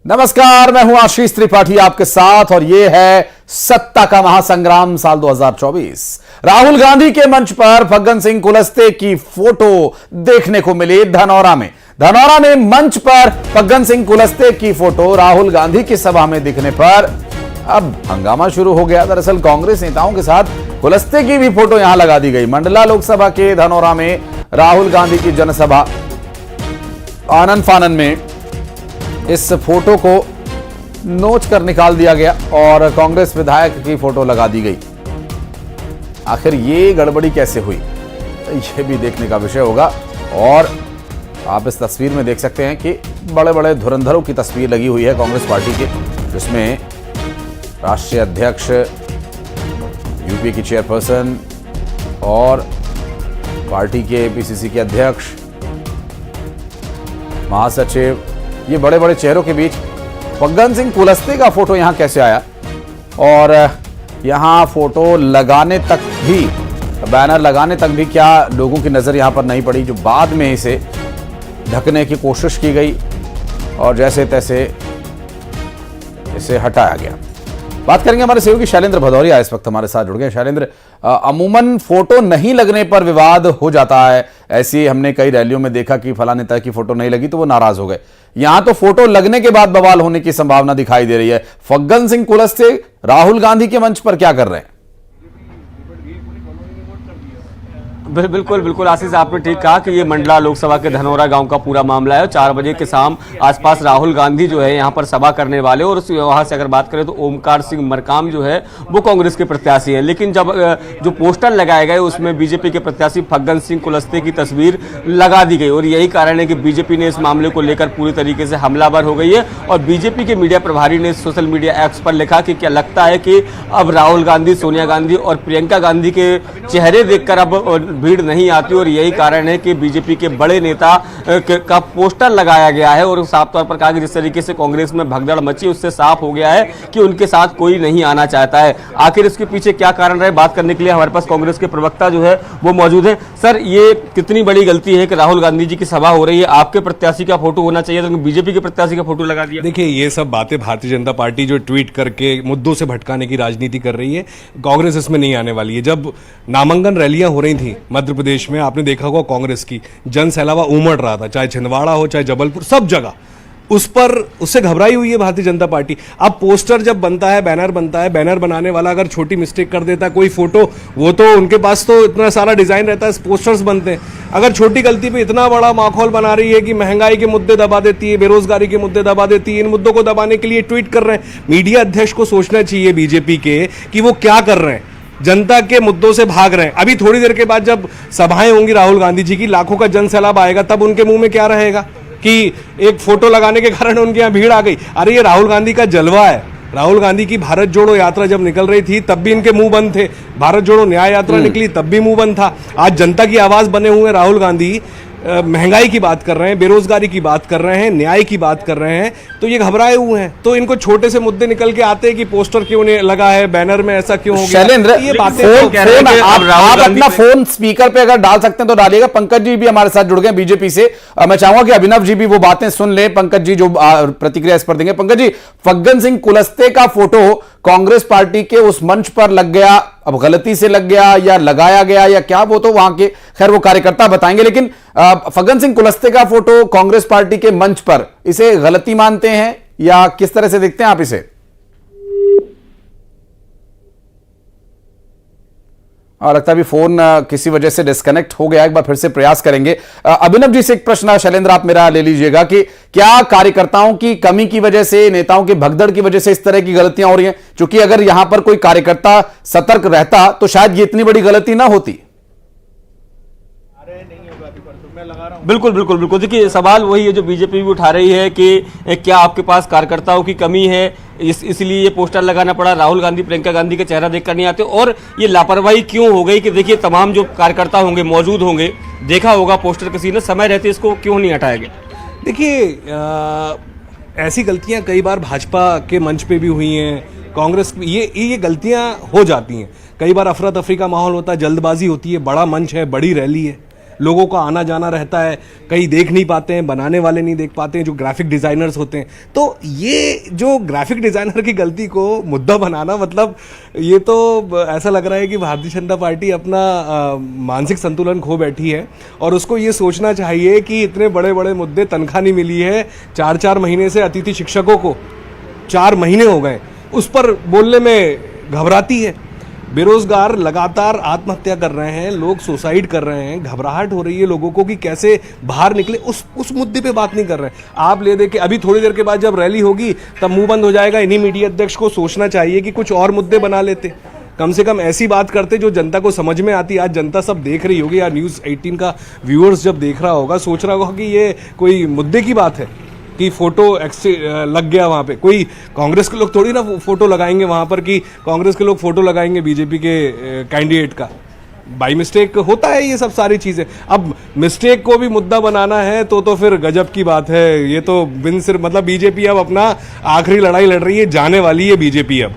नमस्कार, मैं हूं आशीष त्रिपाठी आपके साथ और यह है सत्ता का महासंग्राम साल 2024। राहुल गांधी के मंच पर फग्गन सिंह कुलस्ते की फोटो देखने को मिली धनौरा में मंच पर फग्गन सिंह कुलस्ते की फोटो राहुल गांधी की सभा में दिखने पर अब हंगामा शुरू हो गया। दरअसल कांग्रेस नेताओं के साथ कुलस्ते की भी फोटो यहां लगा दी गई। मंडला लोकसभा के धनौरा में राहुल गांधी की जनसभा आनन फानन में इस फोटो को नोच कर निकाल दिया गया और कांग्रेस विधायक की फोटो लगा दी गई। आखिर ये गड़बड़ी कैसे हुई, ये भी देखने का विषय होगा। और आप इस तस्वीर में देख सकते हैं कि बड़े बड़े धुरंधरों की तस्वीर लगी हुई है कांग्रेस पार्टी की, जिसमें राष्ट्रीय अध्यक्ष, यूपी की चेयरपर्सन और पार्टी के पीसीसी के अध्यक्ष, महासचिव, ये बड़े बड़े चेहरों के बीच फग्गन सिंह कुलस्ते का फोटो यहां कैसे आया। और यहां फोटो लगाने तक भी, बैनर लगाने तक भी क्या लोगों की नजर यहां पर नहीं पड़ी, जो बाद में इसे ढकने की कोशिश की गई और जैसे तैसे इसे हटाया गया। बात करेंगे हमारे सहयोगी शैलेंद्र भदौरिया इस वक्त हमारे साथ जुड़ गए। शैलेंद्र, अमूमन फोटो नहीं लगने पर विवाद हो जाता है, ऐसी हमने कई रैलियों में देखा कि फला नेता की फोटो नहीं लगी तो वो नाराज हो गए। यहां तो फोटो लगने के बाद बवाल होने की संभावना दिखाई दे रही है। फग्गन सिंह कुलस्ते राहुल गांधी के मंच पर क्या कर रहे हैं? बिल्कुल आशीष, आपने ठीक कहा कि ये मंडला लोकसभा के धनौरा गांव का पूरा मामला है। 4 बजे के शाम आसपास राहुल गांधी जो है यहाँ पर सभा करने वाले, और वहाँ से अगर बात करें तो ओमकार सिंह मरकाम जो है वो कांग्रेस के प्रत्याशी है। लेकिन जब जो पोस्टर लगाए गए उसमें बीजेपी के प्रत्याशी फग्गन सिंह कुलस्ते की तस्वीर लगा दी गई, और यही कारण है कि बीजेपी ने इस मामले को लेकर पूरी तरीके से हमलावर हो गई है। और बीजेपी के मीडिया प्रभारी ने सोशल मीडिया एक्स पर लिखा कि क्या लगता है कि अब राहुल गांधी, सोनिया गांधी और प्रियंका गांधी के चेहरे देखकर अब भीड़ नहीं आती, और यही कारण है कि बीजेपी के बड़े नेता का पोस्टर लगाया गया है। और साफ तौर पर कहा कि जिस तरीके से कांग्रेस में भगदड़ मची, उससे साफ हो गया है कि उनके साथ कोई नहीं आना चाहता है। आखिर इसके पीछे क्या कारण रहे, बात करने के लिए हमारे पास कांग्रेस के प्रवक्ता जो है वो मौजूद है। सर, ये कितनी बड़ी गलती है कि राहुल गांधी जी की सभा हो रही है, आपके प्रत्याशी का फोटो होना चाहिए तो बीजेपी के प्रत्याशी का फोटो लगा दिया। देखिए, ये सब बातें भारतीय जनता पार्टी जो ट्वीट करके मुद्दों से भटकाने की राजनीति कर रही है, कांग्रेस इसमें नहीं आने वाली है। जब नामांकन रैलियां हो रही थी मध्य प्रदेश में, आपने देखा होगा कांग्रेस की जन सैलावा उमड़ रहा था, चाहे छिंदवाड़ा हो चाहे जबलपुर, सब जगह उससे घबराई हुई है भारतीय जनता पार्टी। अब पोस्टर जब बनता है, बैनर बनता है, बैनर बनाने वाला अगर छोटी मिस्टेक कर देता है, कोई फोटो, वो तो उनके पास तो इतना सारा डिजाइन रहता है, पोस्टर्स बनते हैं। अगर छोटी गलती पे इतना बड़ा माहौल बना रही है कि महंगाई के मुद्दे दबा देती है, बेरोजगारी के मुद्दे दबा देती है, इन मुद्दों को दबाने के लिए ट्वीट कर रहे हैं। मीडिया अध्यक्ष को सोचना चाहिए बीजेपी के कि वो क्या कर रहे हैं, जनता के मुद्दों से भाग रहे हैं। अभी थोड़ी देर के बाद जब सभाएं होंगी राहुल गांधी जी की, लाखों का जन सैलाब आएगा, तब उनके मुंह में क्या रहेगा कि एक फोटो लगाने के कारण उनके यहां भीड़ आ गई। अरे ये राहुल गांधी का जलवा है। राहुल गांधी की भारत जोड़ो यात्रा जब निकल रही थी तब भी इनके मुंह बंद थे, भारत जोड़ो न्याय यात्रा निकली तब भी मुंह बंद था। आज जनता की आवाज बने हुए राहुल गांधी महंगाई की बात कर रहे हैं, बेरोजगारी की बात कर रहे हैं, न्याय की बात कर रहे हैं, तो ये घबराए हुए हैं। तो इनको छोटे से मुद्दे निकल के आते हैं कि पोस्टर क्यों नहीं लगा है, बैनर में ऐसा क्यों हो गया। शैलेंद्र, ये बातें आप अपना फोन स्पीकर पे अगर डाल सकते हैं तो डालिएगा। पंकज जी भी हमारे साथ जुड़ गए बीजेपी से, मैं चाहूंगा कि अभिनव जी भी वो बातें सुन ले, पंकज जी जो प्रतिक्रिया इस पर देंगे। पंकज जी, फग्गन सिंह कुलस्ते का फोटो कांग्रेस पार्टी के उस मंच पर लग गया, अब गलती से लग गया या लगाया गया या क्या, वो तो वहां के खैर वो कार्यकर्ता बताएंगे, लेकिन फग्गन सिंह कुलस्ते का फोटो कांग्रेस पार्टी के मंच पर, इसे गलती मानते हैं या किस तरह से देखते हैं आप इसे? और लगता है अभी फोन किसी वजह से डिस्कनेक्ट हो गया, एक बार फिर से प्रयास करेंगे। अभिनव जी से एक प्रश्न, शैलेंद्र आप मेरा ले लीजिएगा, कि क्या कार्यकर्ताओं की कमी की वजह से, नेताओं की भगदड़ की वजह से इस तरह की गलतियां हो रही हैं? क्योंकि अगर यहां पर कोई कार्यकर्ता सतर्क रहता तो शायद ये इतनी बड़ी गलती ना होती। बिल्कुल देखिए, सवाल वही है जो बीजेपी भी उठा रही है कि क्या आपके पास कार्यकर्ताओं की कमी है, इसलिए ये पोस्टर लगाना पड़ा, राहुल गांधी, प्रियंका गांधी का चेहरा देखकर नहीं आते, और ये लापरवाही क्यों हो गई कि देखिए तमाम जो कार्यकर्ता होंगे, मौजूद होंगे, देखा होगा पोस्टर किसी ने, समय रहते इसको क्यों नहीं हटाया गया? देखिए, ऐसी गलतियां कई बार भाजपा के मंच पे भी हुई हैं, कांग्रेस, ये गलतियां हो जाती हैं। कई बार अफरा तफरी का माहौल होता है, जल्दबाजी होती है, बड़ा मंच है, बड़ी रैली है, लोगों का आना जाना रहता है, कई देख नहीं पाते हैं, बनाने वाले नहीं देख पाते हैं, जो ग्राफिक डिजाइनर्स होते हैं। तो ये जो ग्राफिक डिजाइनर की गलती को मुद्दा बनाना, मतलब ये तो ऐसा लग रहा है कि भारतीय जनता पार्टी अपना मानसिक संतुलन खो बैठी है और उसको ये सोचना चाहिए कि इतने बड़े बड़े मुद्दे, तनख्वाह नहीं मिली है 4-4 महीने से अतिथि शिक्षकों को, 4 महीने हो गए, उस पर बोलने में घबराती है। बेरोजगार लगातार आत्महत्या कर रहे हैं, लोग सुसाइड कर रहे हैं, घबराहट हो रही है लोगों को कि कैसे बाहर निकले, उस मुद्दे पे बात नहीं कर रहे हैं। आप ले दे के अभी थोड़ी देर के बाद जब रैली होगी तब मुंह बंद हो जाएगा। इन्हीं मीडिया अध्यक्ष को सोचना चाहिए कि कुछ और मुद्दे बना लेते, कम से कम ऐसी बात करते जो जनता को समझ में आती। आज जनता सब देख रही होगी, या न्यूज़ 18 का व्यूअर्स जब देख रहा होगा सोच रहा होगा कि ये कोई मुद्दे की बात है कि फोटो लग गया वहाँ पे। कोई कांग्रेस के लोग थोड़ी ना फोटो लगाएंगे वहाँ पर कि कांग्रेस के लोग फोटो लगाएंगे बीजेपी के कैंडिडेट का। बाई मिस्टेक होता है ये सब सारी चीज़ें। अब मिस्टेक को भी मुद्दा बनाना है तो फिर गजब की बात है। ये तो बिन सिर्फ मतलब बीजेपी अब अपना आखिरी लड़ाई लड़ रही है, जाने वाली है बीजेपी अब,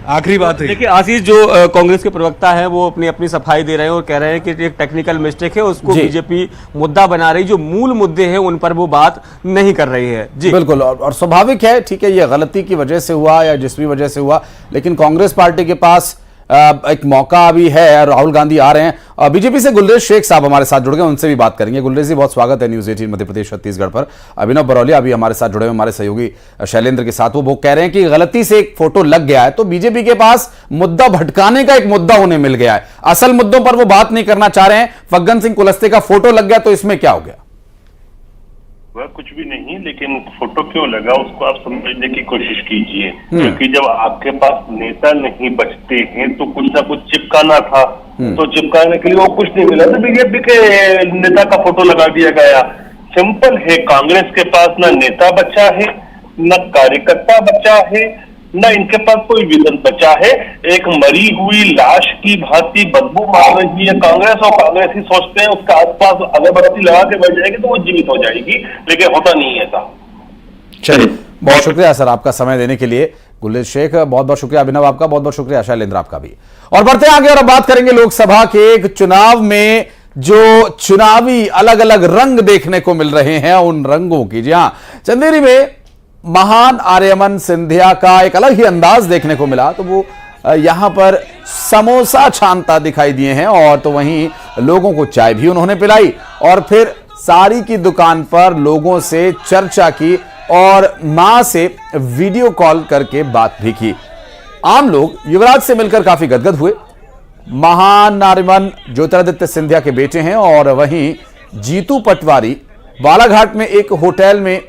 आखिरी बात है। देखिए आशीष, जो कांग्रेस के प्रवक्ता है वो अपनी सफाई दे रहे हैं और कह रहे हैं कि एक टेक्निकल मिस्टेक है, उसको बीजेपी मुद्दा बना रही, जो मूल मुद्दे हैं उन पर वो बात नहीं कर रही है। जी बिल्कुल, और स्वाभाविक है, ठीक है, ये गलती की वजह से हुआ या जिस भी वजह से हुआ, लेकिन कांग्रेस पार्टी के पास एक मौका अभी है। राहुल गांधी आ रहे हैं। बीजेपी से गुलरेज शेख साहब हमारे साथ जुड़ गए, उनसे भी बात करेंगे। गुलरेज जी, बहुत स्वागत है न्यूज़ 18 मध्य प्रदेश छत्तीसगढ़ पर। अभिनव बरौलिया अभी हमारे साथ जुड़े हुए, हमारे सहयोगी शैलेंद्र के साथ। वो कह रहे हैं कि गलती से एक फोटो लग गया है तो बीजेपी के पास मुद्दा भटकाने का एक मुद्दा उन्हें मिल गया है, असल मुद्दों पर वो बात नहीं करना चाह रहे हैं। फग्गन सिंह कुलस्ते का फोटो लग गया तो इसमें क्या हो गया? वह कुछ भी नहीं, लेकिन फोटो क्यों लगा उसको आप समझने की कोशिश कीजिए। क्योंकि जब आपके पास नेता नहीं बचते हैं तो कुछ ना कुछ चिपकाना था, तो चिपकाने के लिए वो कुछ नहीं मिला तो बीजेपी के नेता का फोटो लगा दिया गया। सिंपल है, कांग्रेस के पास ना नेता बचा है, न कार्यकर्ता बचा है, न इनके पास कोई विजन बचा है। एक मरी हुई लाश की भांति बदबू मार रही है कांग्रेस, और कांग्रेस ही सोचते हैं उसके आसपास अगरबत्ती लगा के बैठ जाएगी तो वो जीवित हो जाएगी, लेकिन होता नहीं है ऐसा। चलिए, बहुत शुक्रिया सर आपका समय देने के लिए। गुलरेज शेख बहुत बहुत शुक्रिया, अभिनव आपका बहुत बहुत शुक्रिया, शैलेंद्र आपका भी। और बढ़ते आगे और अब बात करेंगे लोकसभा के एक चुनाव में जो चुनावी अलग अलग रंग देखने को मिल रहे हैं, उन रंगों की। जी हाँ, चंदेरी में महान आर्यमन सिंधिया का एक अलग ही अंदाज देखने को मिला। तो वो यहां पर समोसा छानता दिखाई दिए हैं, और तो वहीं लोगों को चाय भी उन्होंने पिलाई, और फिर साड़ी की दुकान पर लोगों से चर्चा की और मां से वीडियो कॉल करके बात भी की। आम लोग युवराज से मिलकर काफी गदगद हुए। महान आर्यमन ज्योतिरादित्य सिंधिया के बेटे हैं, और वहीं जीतू पटवारी बालाघाट में एक होटल में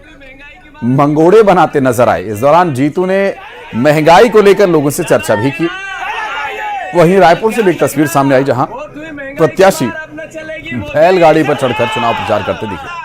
मंगोड़े बनाते नजर आए। इस दौरान जीतू ने महंगाई को लेकर लोगों से चर्चा भी की। वहीं रायपुर से भी एक तस्वीर सामने आई जहां प्रत्याशी बैलगाड़ी पर चढ़कर चुनाव प्रचार करते दिखे।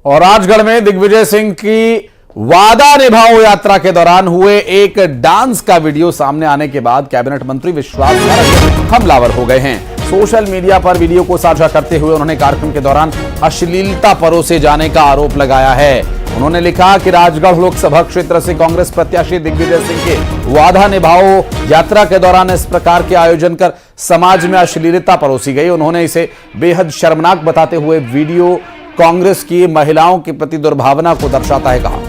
और राजगढ़ में दिग्विजय सिंह की वादा निभाओ यात्रा के दौरान हुए एक डांस का वीडियो सामने आने के बाद कैबिनेट मंत्री विश्वास सारंग हमलावर हो गए हैं। सोशल मीडिया पर वीडियो को साझा करते हुए उन्होंने कार्यक्रम के दौरान अश्लीलता परोसे जाने का आरोप लगाया है। उन्होंने लिखा कि राजगढ़ लोकसभा क्षेत्र से कांग्रेस प्रत्याशी दिग्विजय सिंह के वादा निभाओ यात्रा के दौरान इस प्रकार के आयोजन कर समाज में अश्लीलता परोसी गई। उन्होंने इसे बेहद शर्मनाक बताते हुए वीडियो कांग्रेस की महिलाओं के प्रति दुर्भावना को दर्शाता है कहा।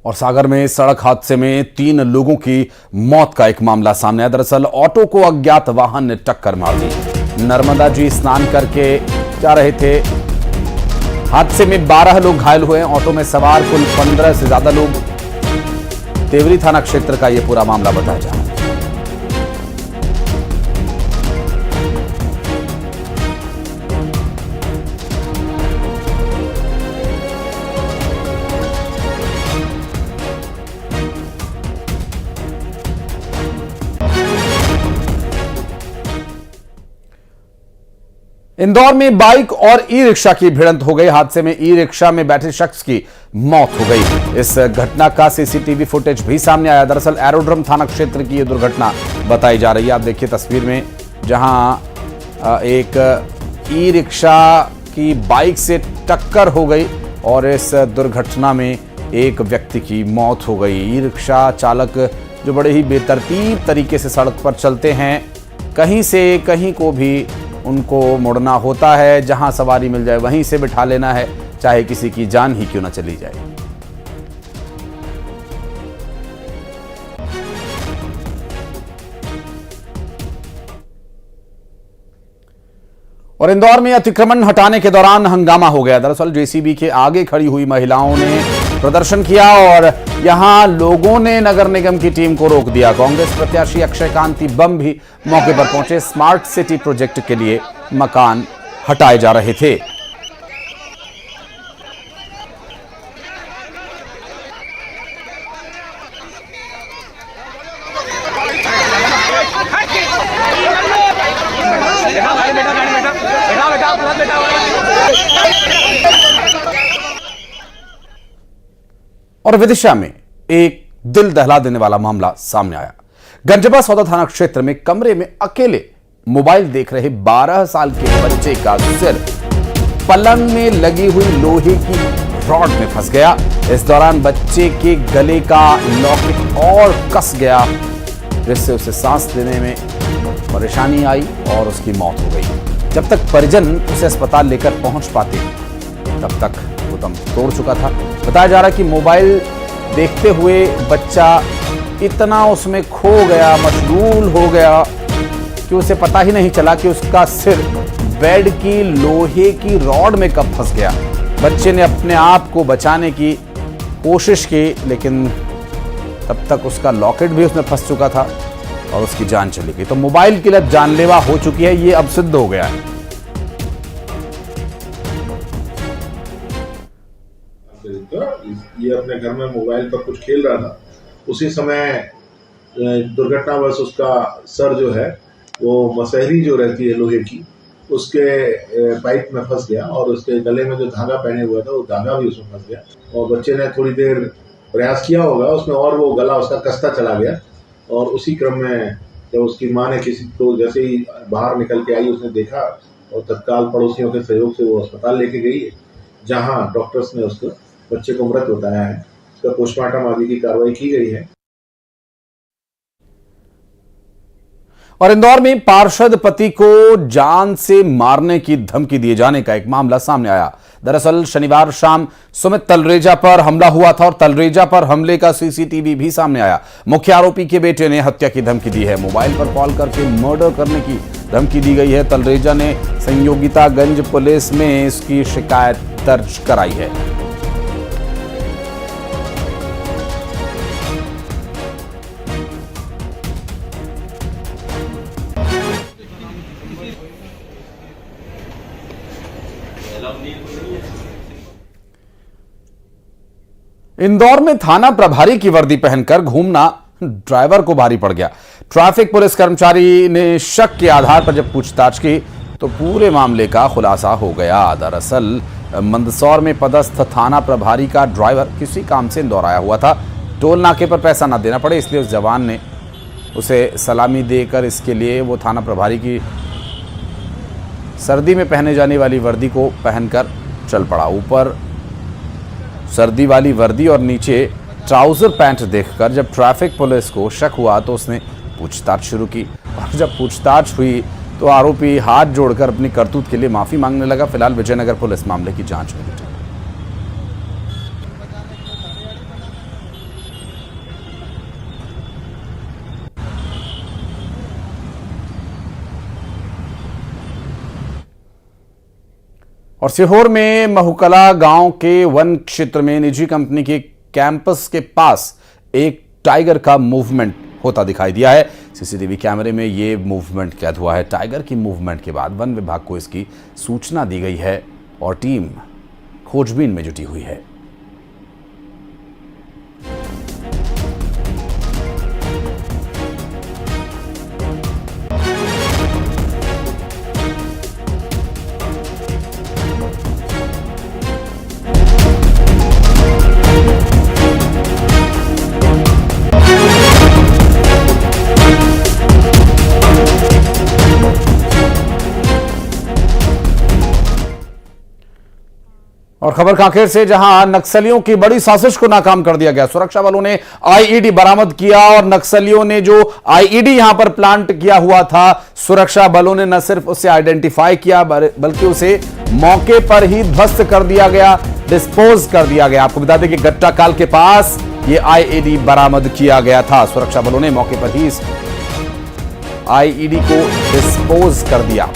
और सागर में सड़क हादसे में 3 लोगों की मौत का एक मामला सामने आया। दरअसल ऑटो को अज्ञात वाहन ने टक्कर मार दी। नर्मदा जी स्नान करके जा रहे थे। हादसे में 12 लोग घायल हुए। ऑटो में सवार कुल 15 से ज्यादा लोग। तेवरी थाना क्षेत्र का यह पूरा मामला बताया जा रहा है। इंदौर में बाइक और ई रिक्शा की भिड़ंत हो गई। हादसे में ई रिक्शा में बैठे शख्स की मौत हो गई। इस घटना का सीसीटीवी फुटेज भी सामने आया। दरअसल एरोड्रम थाना क्षेत्र की यह दुर्घटना बताई जा रही है। आप देखिए तस्वीर में, जहां एक ई रिक्शा की बाइक से टक्कर हो गई और इस दुर्घटना में एक व्यक्ति की मौत हो गई। ई रिक्शा चालक जो बड़े ही बेतरतीब तरीके से सड़क पर चलते हैं, कहीं से कहीं को भी उनको मुड़ना होता है, जहां सवारी मिल जाए वहीं से बिठा लेना है, चाहे किसी की जान ही क्यों न चली जाए। और इंदौर में अतिक्रमण हटाने के दौरान हंगामा हो गया। दरअसल जेसीबी के आगे खड़ी हुई महिलाओं ने प्रदर्शन किया और यहां लोगों ने नगर निगम की टीम को रोक दिया। कांग्रेस प्रत्याशी अक्षय कांति बम भी मौके पर पहुंचे। स्मार्ट सिटी प्रोजेक्ट के लिए मकान हटाए जा रहे थे। और विदिशा में एक दिल दहला देने वाला मामला सामने आया। गंजबा सौदा थाना क्षेत्र में कमरे में अकेले मोबाइल देख रहे 12 साल के बच्चे का सिर पलंग में लगी हुई लोहे की रॉड में फंस गया। इस दौरान बच्चे के गले का लॉकेट और कस गया, जिससे उसे सांस लेने में परेशानी आई और उसकी मौत हो गई। जब तक परिजन उसे अस्पताल लेकर पहुंच पाते, तब तक वो दम तोड़ चुका था। बताया जा रहा है कि मोबाइल देखते हुए बच्चा इतना उसमें खो गया, मशगूल हो गया कि उसे पता ही नहीं चला कि उसका सिर बेड की लोहे की रॉड में कब फंस गया। बच्चे ने अपने आप को बचाने की कोशिश की, लेकिन तब तक उसका लॉकेट भी उसमें फंस चुका था और उसकी जान चली गई। तो मोबाइल की लत जानलेवा हो चुकी है, ये अब सिद्ध हो गया है। ये अपने घर में मोबाइल पर कुछ खेल रहा था, उसी समय दुर्घटनावश उसका सर जो है वो मसहरी जो रहती है लोहे की, उसके पाइप में फंस गया और उसके गले में जो धागा पहने हुआ था वो धागा भी उसमें फंस गया। और बच्चे ने थोड़ी देर प्रयास किया होगा उसमें और वो गला उसका कसता चला गया। और उसी क्रम में जब उसकी माँ ने किसी को जैसे ही बाहर निकल के आई, उसने देखा और तत्काल पड़ोसियों के सहयोग से वो अस्पताल लेके गई, जहाँ डॉक्टर्स ने उसको बच्चे को मृत बताया है। उसका पोस्टमार्टम आदि की कार्रवाई की गई है। और इंदौर में पार्षद पति को जान से मारने की धमकी दिए जाने का एक मामला सामने आया। दरअसल शनिवार शाम सुमित तलरेजा पर हमला हुआ था और तलरेजा पर हमले का सीसीटीवी भी सामने आया। मुख्य आरोपी के बेटे ने हत्या की धमकी दी है। मोबाइल पर कॉल करके मर्डर करने की धमकी दी गई है। तलरेजा ने संयोगितागंज पुलिस में इसकी शिकायत दर्ज कराई है। इंदौर में थाना प्रभारी की वर्दी पहनकर घूमना ड्राइवर को भारी पड़ गया। ट्रैफिक पुलिस कर्मचारी ने शक के आधार पर जब पूछताछ की तो पूरे मामले का खुलासा हो गया। दरअसल मंदसौर में पदस्थ थाना प्रभारी का ड्राइवर किसी काम से इंदौर आया हुआ था। टोल नाके पर पैसा न देना पड़े, इसलिए उस जवान ने उसे सलामी देकर इसके लिए वो थाना प्रभारी की सर्दी में पहने जाने वाली वर्दी को पहनकर चल पड़ा। ऊपर सर्दी वाली वर्दी और नीचे ट्राउजर पैंट देखकर जब ट्रैफिक पुलिस को शक हुआ तो उसने पूछताछ शुरू की। और जब पूछताछ हुई तो आरोपी हाथ जोड़कर अपनी करतूत के लिए माफी मांगने लगा। फिलहाल विजयनगर पुलिस मामले की जांच में जुटी। और सीहोर में महुकला गांव के वन क्षेत्र में निजी कंपनी के कैंपस के पास एक टाइगर का मूवमेंट होता दिखाई दिया है। सीसीटीवी कैमरे में ये मूवमेंट कैद हुआ है। टाइगर की मूवमेंट के बाद वन विभाग को इसकी सूचना दी गई है और टीम खोजबीन में जुटी हुई है। और खबर कांकेर से, जहां नक्सलियों की बड़ी साजिश को नाकाम कर दिया गया। सुरक्षा बलों ने आईईडी बरामद किया और नक्सलियों ने जो आईईडी यहां पर प्लांट किया हुआ था, सुरक्षा बलों ने न सिर्फ उसे आइडेंटिफाई किया बल्कि उसे मौके पर ही ध्वस्त कर दिया गया, डिस्पोज कर दिया गया। आपको बता दें कि गट्टाकाल के पास यह आईईडी बरामद किया गया था। सुरक्षा बलों ने मौके पर ही इस आईईडी को डिस्पोज कर दिया।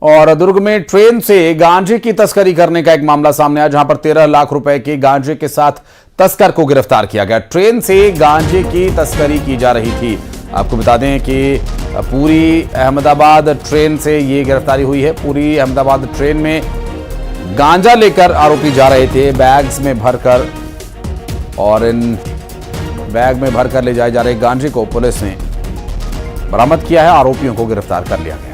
और दुर्ग में ट्रेन से गांजे की तस्करी करने का एक मामला सामने आया, जहां पर 13 लाख रुपए के गांजे के साथ तस्कर को गिरफ्तार किया गया। ट्रेन से गांजे की तस्करी की जा रही थी। आपको बता दें कि पूरी अहमदाबाद ट्रेन से ये गिरफ्तारी हुई है। पूरी अहमदाबाद ट्रेन में गांजा लेकर आरोपी जा रहे थे बैग्स में भरकर, और इन बैग में भरकर ले जाए जा रहे गांजे को पुलिस ने बरामद किया है। आरोपियों को गिरफ्तार कर लिया गया है।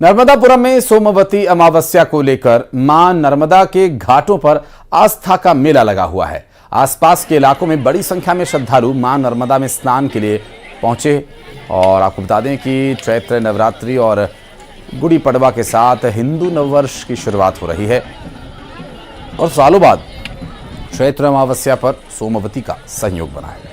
नर्मदापुरम में सोमवती अमावस्या को लेकर मां नर्मदा के घाटों पर आस्था का मेला लगा हुआ है। आसपास के इलाकों में बड़ी संख्या में श्रद्धालु मां नर्मदा में स्नान के लिए पहुंचे। और आपको बता दें कि चैत्र नवरात्रि और गुड़ी पड़वा के साथ हिंदू नववर्ष की शुरुआत हो रही है और सालों बाद चैत्र अमावस्या पर सोमवती का संयोग बना है।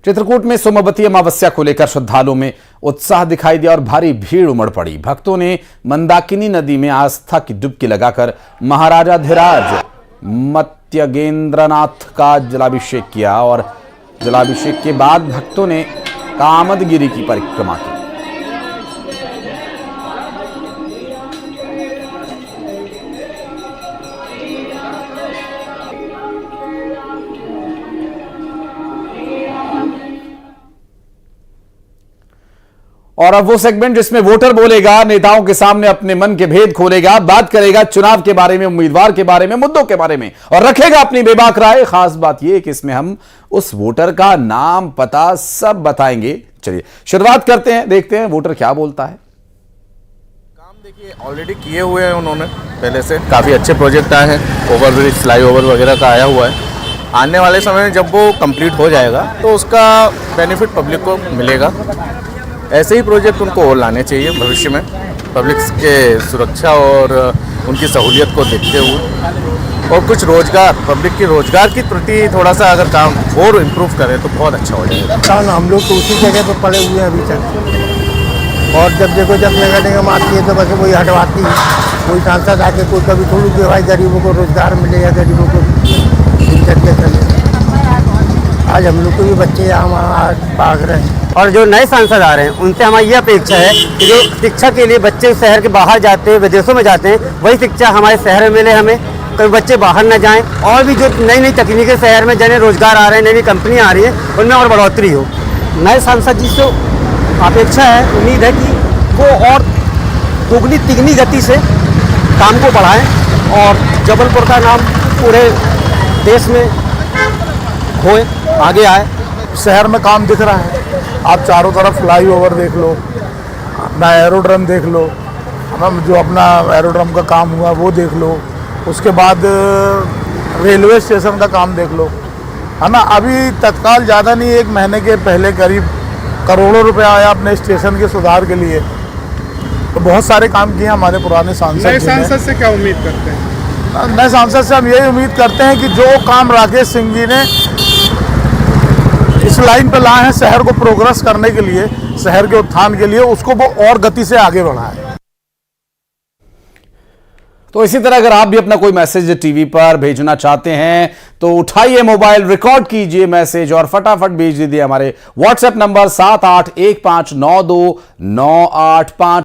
चित्रकूट में सोमवती अमावस्या को लेकर श्रद्धालुओं में उत्साह दिखाई दिया और भारी भीड़ उमड़ पड़ी। भक्तों ने मंदाकिनी नदी में आस्था की डुबकी लगाकर महाराजाधिराज मत्यगेंद्रनाथ का जलाभिषेक किया और जलाभिषेक के बाद भक्तों ने कामदगिरी की परिक्रमा की। और अब वो सेगमेंट जिसमें वोटर बोलेगा, नेताओं के सामने अपने मन के भेद खोलेगा, बात करेगा चुनाव के बारे में, उम्मीदवार के बारे में, मुद्दों के बारे में और रखेगा अपनी बेबाक राय। खास बात यह कि इसमें हम उस वोटर का नाम, पता सब बताएंगे। चलिए शुरुआत करते हैं, देखते हैं वोटर क्या बोलता है। काम देखिए ऑलरेडी किए हुए हैं उन्होंने, पहले से काफ़ी अच्छे प्रोजेक्ट आए हैं। ओवरब्रिज, फ्लाईओवर वगैरह का आया हुआ है। आने वाले समय में जब वो कंप्लीट हो जाएगा तो उसका बेनिफिट पब्लिक को मिलेगा। ऐसे ही प्रोजेक्ट उनको और लाने चाहिए भविष्य में, पब्लिक के सुरक्षा और उनकी सहूलियत को देखते हुए। और कुछ रोजगार, पब्लिक की रोजगार की प्रति थोड़ा सा अगर काम और इम्प्रूव करें तो बहुत अच्छा हो जाएगा। हम लोग तो उसी जगह पर पड़े हुए हैं अभी तक, और जब देखो जब नगर निगम आती है तो बस वही हटवाती है। कोई सांसद आके कोई कभी थोड़ी कि भाई गरीबों को रोजगार मिले या गरीबों को दिनचर्या चले। आज हम लोग को भी बच्चे यहाँ भाग रहे हैं। और जो नए सांसद आ रहे हैं उनसे हमारी ये अपेक्षा है कि जो शिक्षा के लिए बच्चे शहर के बाहर जाते हैं, विदेशों में जाते हैं, वही शिक्षा हमारे शहर में मिले हमें, कभी बच्चे बाहर न जाएं। और भी जो नई नई तकनीकें शहर में जने रोजगार आ रहे हैं, नई नई कंपनियां आ रही हैं, उनमें और बढ़ोतरी हो। नए सांसद जी से अपेक्षा है, उम्मीद है कि वो और दुगनी तिगनी गति से काम को बढ़ाएं और जबलपुर का नाम पूरे देश में होए, आगे आए। शहर में काम दिख रहा है, आप चारों तरफ फ्लाईओवर देख लो, अपना एरोड्रम देख लो, जो अपना एरोड्रम का काम हुआ वो देख लो, उसके बाद रेलवे स्टेशन का काम देख लो, है ना। अभी तत्काल ज़्यादा नहीं, 1 महीने के पहले करीब करोड़ों रुपया आया अपने स्टेशन के सुधार के लिए। तो बहुत सारे काम किए हमारे पुराने सांसद। नए सांसद से क्या उम्मीद करते हैं? नए सांसद से हम यही उम्मीद करते हैं कि जो काम राकेश सिंह जी ने इस लाइन पे लाए हैं शहर को प्रोग्रेस करने के लिए, शहर के उत्थान के लिए, उसको वो और गति से आगे बढ़ाएं। तो इसी तरह अगर आप भी अपना कोई मैसेज टीवी पर भेजना चाहते हैं तो उठाइए मोबाइल, रिकॉर्ड कीजिए मैसेज और फटाफट भेज दीजिए हमारे व्हाट्सएप नंबर 7815929885।